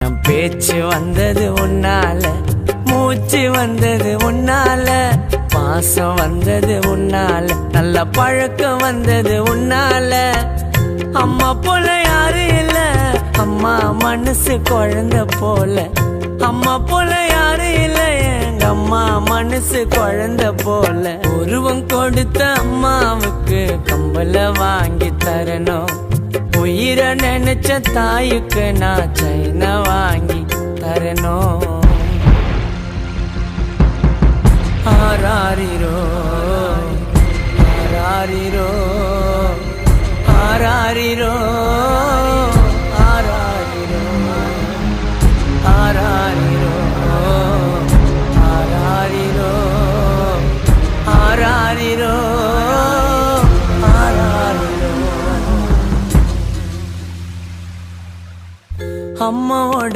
நம் பேச்சு வந்தது உன்னால, மூச்சு வந்தது உன்னால, பாசம் வந்தது உன்னால, நல்ல பழக்கம் வந்தது உன்னால. அம்மா போல யாரு இல்ல, அம்மா மனசு குழந்தை போல. அம்மா போல யாரு இல்ல, எங்க அம்மா மனசு குழந்தை போல. உருவம் கொடுத்த அம்மாவுக்கு கம்பல வாங்கி தரணும். உயிரை நினைச்ச தாயுக்கு நான் செயினை வாங்கி தரணும்.